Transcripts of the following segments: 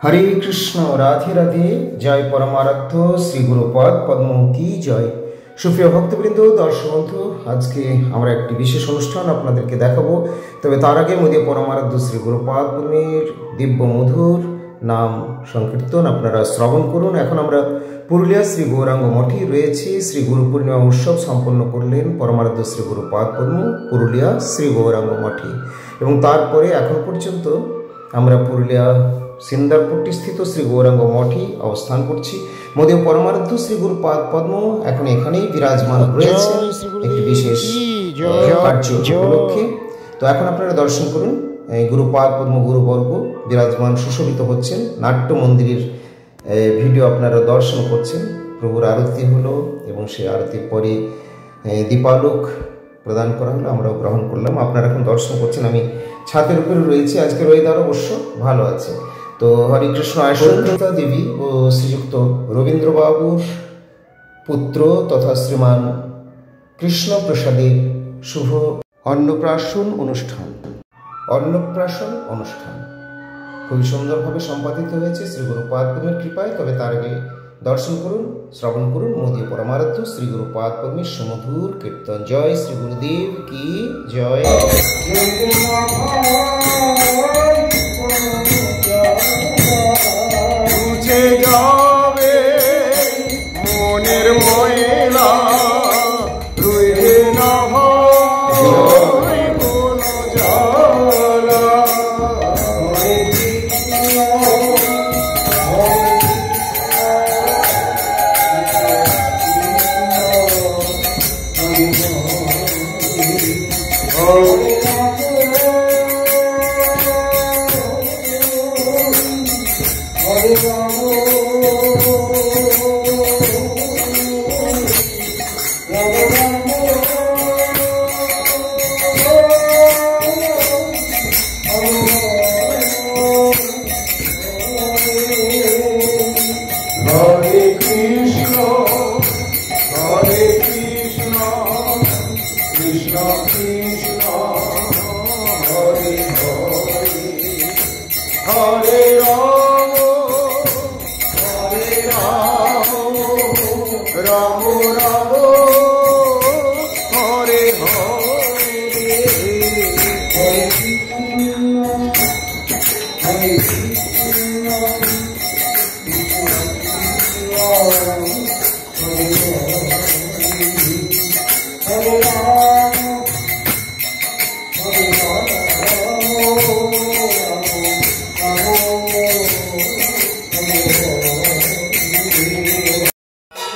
हरे कृष्ण राधे राधे जय परमाराध्य श्री गुरुपाद पद्म की जय। সুপ্রিয় ভক্তবৃন্দ, দর্শক বন্ধু, আজকে আমরা একটি বিশেষ অনুষ্ঠান আপনাদেরকে দেখাবো। তবে তার আগে মোদী পরমারাধ্য শ্রী গুরুপাদ পদ্মের দিব্য মধুর নাম সংকীর্তন আপনারা শ্রবণ করুন। এখন আমরা পুরুলিয়া শ্রী গৌরাঙ্গ মঠে রয়েছি। শ্রী গুরু পূর্ণিমা উৎসব সম্পন্ন করলেন পরমারাধ্য শ্রী গুরুপাদ পদ্ম পুরুলিয়া শ্রী গৌরাঙ্গ মঠে, এবং তারপরে এখন পর্যন্ত আমরা পুরুলিয়া সিন্দারপট্টি স্থিত শ্রী গৌরাঙ্গ মঠে অবস্থান করছি। মোদী পরমারাধ্য শ্রী গুরুপাদ পদ্ম এখন এখানেই বিরাজমান রয়েছে একটি বিশেষ কার্য উপলক্ষে। তো এখন আপনারা দর্শন করুন, গুরুপাদ পদ্ম গুরুবর্গ বিরাজমান সুশোভিত হচ্ছেন। নাট্য মন্দিরের ভিডিও আপনারা দর্শন করছেন। প্রভুর আরতি হলো এবং সেই আরতির পরে দীপালোক প্রদান করা হলো, আমরাও গ্রহণ করলাম। আপনারা এখন দর্শন করছেন। আমি ছাদের উপরে রয়েছি। আজকের ওয়েদার অবশ্য ভালো আছে। তো হরে কৃষ্ণ আয়সন্তা দেবী ও শ্রীযুক্ত রবীন্দ্রবাবুর পুত্র তথা শ্রীমান কৃষ্ণপ্রসাদের শুভ অন্নপ্রাশন অনুষ্ঠান খুবই সুন্দরভাবে সম্পাদিত হয়েছে শ্রী গুরুপাদ পদ্মের কৃপায়। তবে তার আগে দর্শন করুন, শ্রবণ করুন মোদী পরমারাধ্য শ্রী গুরুপাদ পদ্মের সুমধুর কীর্তন। জয় শ্রী গুরুদেব কি জয়। যাবে মনের ময়লা রইবে না কোনো জ্বালা।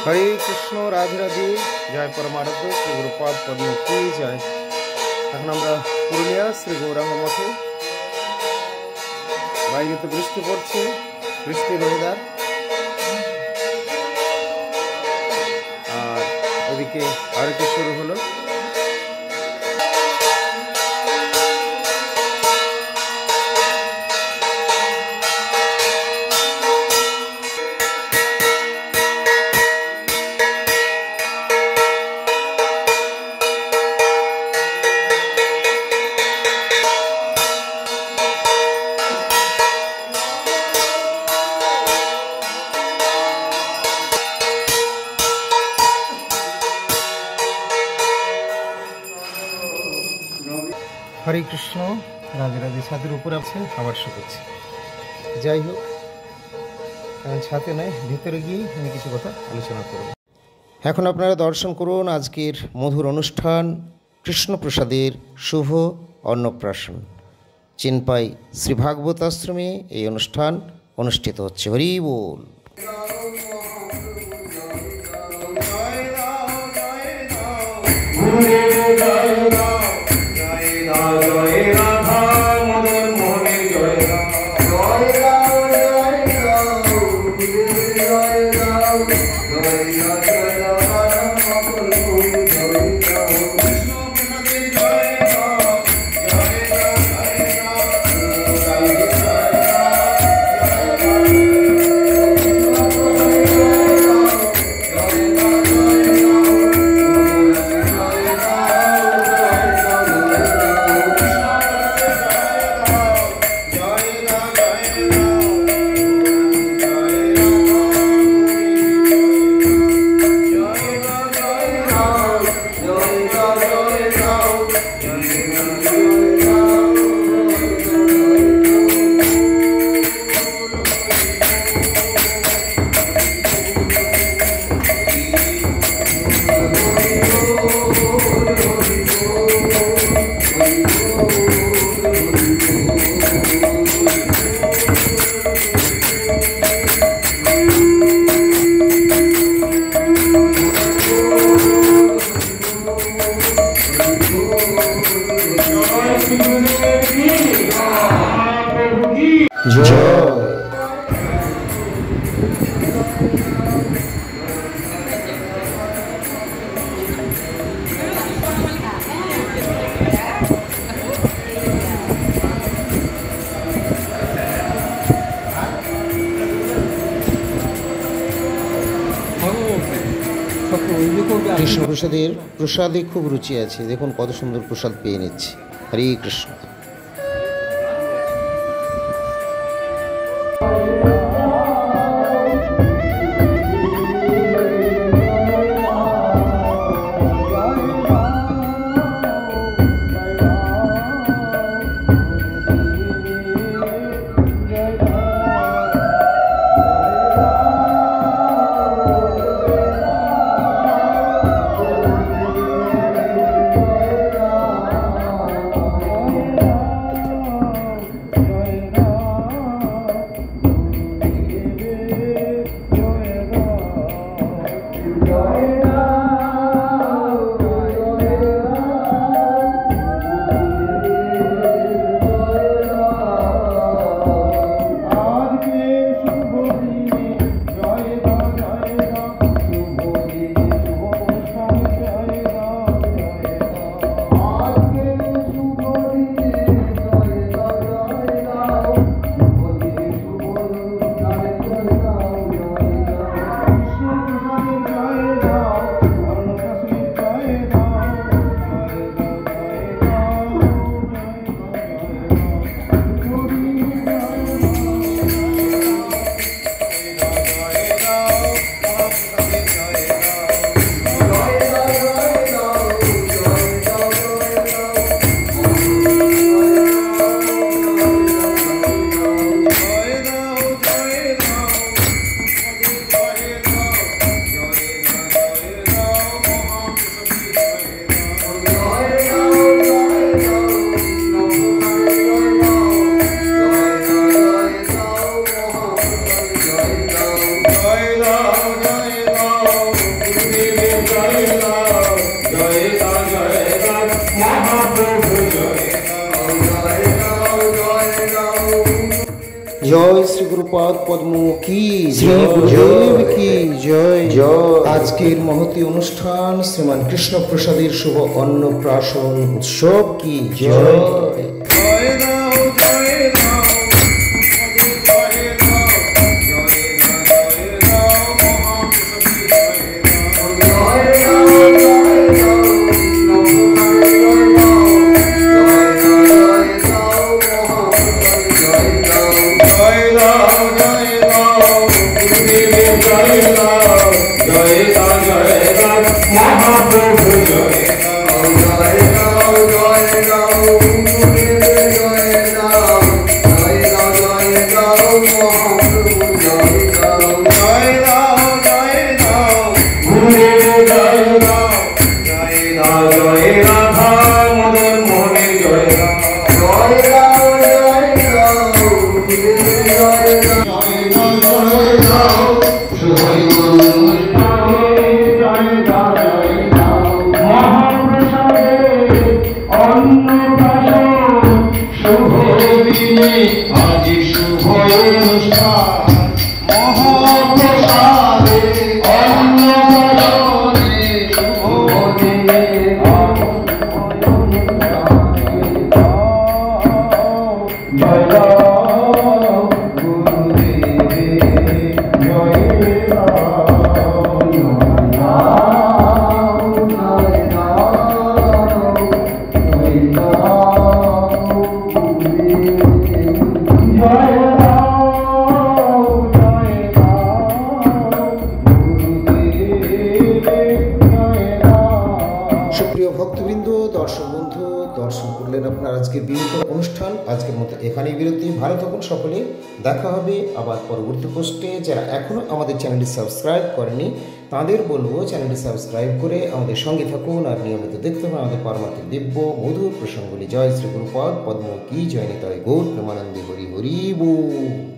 হরে কৃষ্ণ রাধে রাধে জয় পরমারাধ্য শ্রী গুরুপাদ পদ্ম কি জয়। এখন আমরা পুরুলিয়া শ্রী গৌরাঙ্গ মঠে। বাইরে তো বৃষ্টি পড়ছে, বৃষ্টির ওয়েদার, আর ওদিকে আরতি শুরু হলো। হরে কৃষ্ণ রাধে রাধে। ছাদের উপরে আছে, আবার শুকোচ্ছে। যাই হোক, ছাতে নয়, ভেতরে গিয়ে আমি কিছু কথা আলোচনা করব। এখন আপনারা দর্শন করুন আজকের মধুর অনুষ্ঠান কৃষ্ণপ্রসাদের শুভ অন্নপ্রাশন। চিনপাই শ্রী ভাগবত আশ্রমে এই অনুষ্ঠান অনুষ্ঠিত হচ্ছে। হরি বল। Jai কৃষ্ণ প্রসাদের প্রসাদে খুব রুচি আছে, দেখুন কত সুন্দর প্রসাদ পেয়ে নিচ্ছে। হরে কৃষ্ণ। জয় শ্রী গুরুপাদ পদ্ম কি জয় কি জয় জয়। আজকের মহতী অনুষ্ঠান শ্রীমান কৃষ্ণ প্রসাদের শুভ অন্নপ্রাশন উৎসব কি জয়। সুপ্রিয় ভক্তবৃন্দ, দর্শক বন্ধু, দর্শন করলেন আপনার আজকের বিরত অনুষ্ঠান। আজকের মতো এখানেই বিরতি। ভালো থাকুন সকলে, দেখা হবে আবার পরবর্তী পোস্টে। যারা এখনও আমাদের চ্যানেলটি সাবস্ক্রাইব করেনি তাদের বলবো চ্যানেলটি সাবস্ক্রাইব করে আমাদের সঙ্গে থাকুন আর নিয়মিত দেখতে হবে আমাদের পারমার্থিক দিব্য মধুর প্রসঙ্গগুলি। জয় শ্রী গুরুপাদ পদ্ম কি জয় নিতাই গৌর প্রেমানন্দে হরি হরি বল।